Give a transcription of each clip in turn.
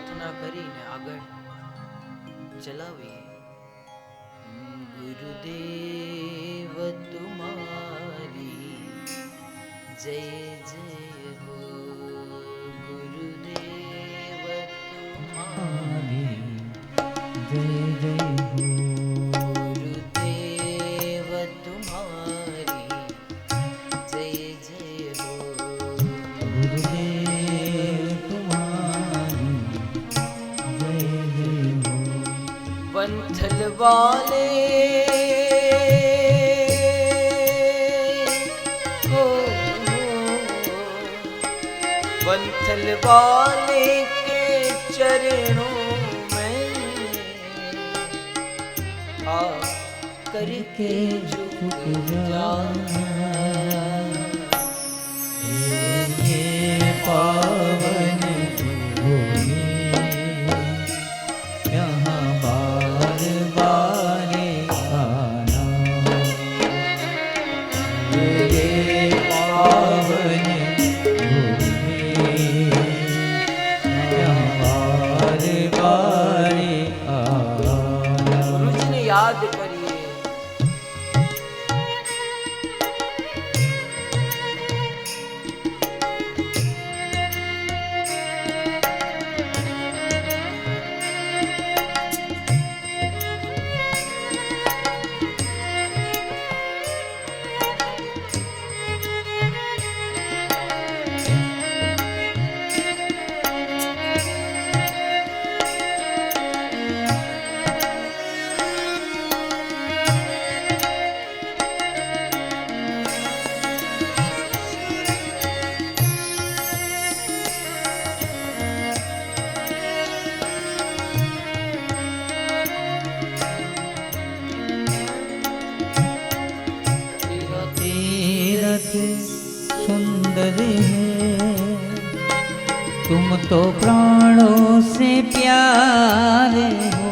પ્રાર્થના કરીને આગળ ચલાવીએ. ગુરુદેવ તુમારી જય જય હો, ગુરુદેવ તુમારી જય જય હો, ગુરુદેવ તુમારી જય જય હો, ગુરુદેવ તુમારી જય જય હો. पंथल वाले हो, पंथल वाले के चरणों में आ करके झुक जा. ये पावन भूमि यहाँ बार बार आना. ये पावन भूमि यहाँ बार बार आना. गुरु जी ने याद करिए. सुंदर है तुम तो प्राणों से प्यारे हो.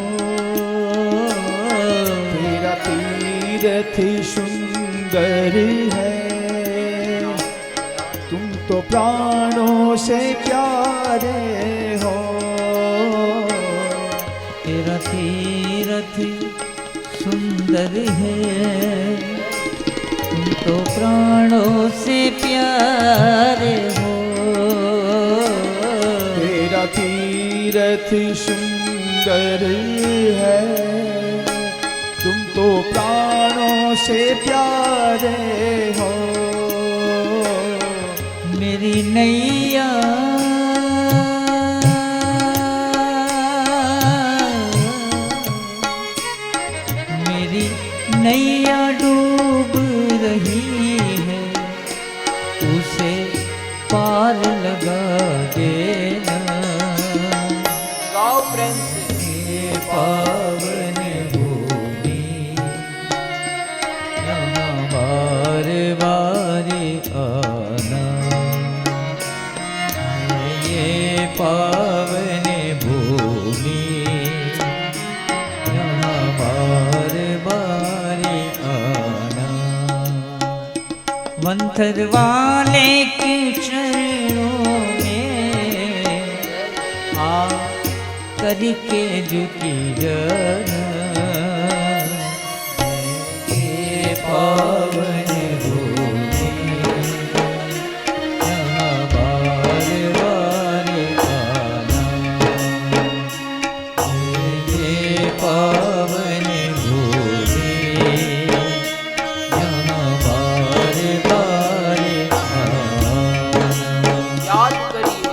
तेरा तीरथ सुंदर है, तुम तो प्राणों से प्यारे हो. तेरा तीरथ सुंदर है तुम तो प्राणों से प्यारे हो. तेरा तीरथ सुंदर है, तुम तो प्राणों से प्यारे हो. मेरी नैया मेरी नैया डूब रही है, उसे पार लगा देना. गाओ प्रेम से. ये पावन भूमि यहाँ बार बार आना. ये पावन भूमि यहाँ बार बार आना. मंथर वाले के चरणों में आ करके झुकी जाना. ये पावन भूमि यहाँ बार बार आना. ये पावन भूमि यहाँ बार बार आना. याद करिए.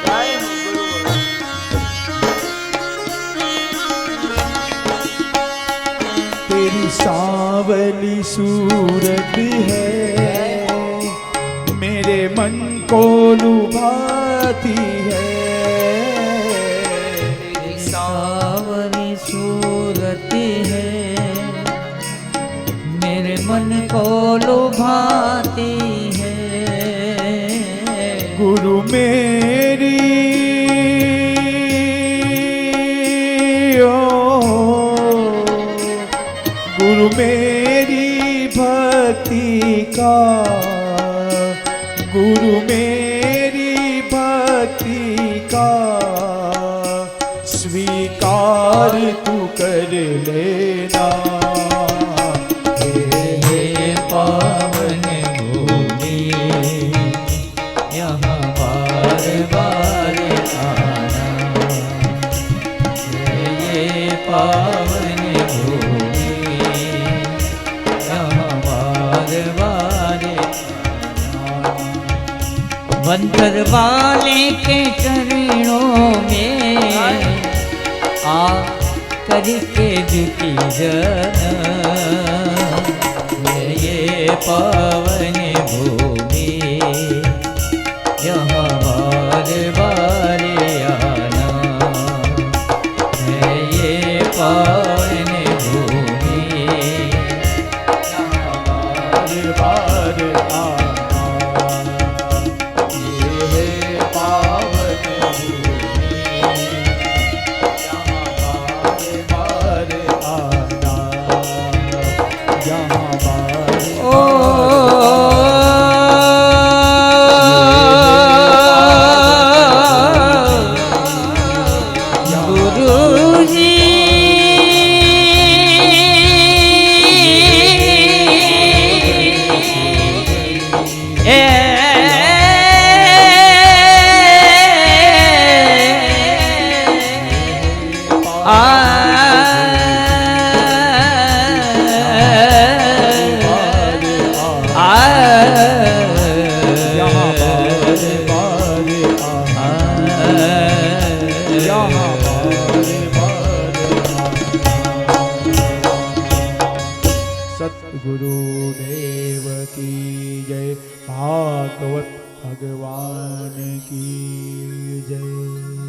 जय हो गुरु. तेरी सांवली सूरत है, मेरे मन को लुभाती है. तेरी सांवली सूरत है मन को लुभाती है। गुरु मेरी गुरु मेरी भक्ति का, गुरु मेरी भक्ति का स्वीकार तू कर लेना। हे पावन भूमि यहाँ बार बार आना। ये पावन भूमि यहाँ बार बार आना। वंतर वाले के चरणों में आ करके झुकी जन। ये पावन भूमि यहाँ बार बार आना। ये पावन भूमि यहाँ बार बार आना। ये पावन भूमि यहाँ बार आना यहाँ बार ओ गुरुजी सतगुरुदेव की जय, भागवत भगवान की जय।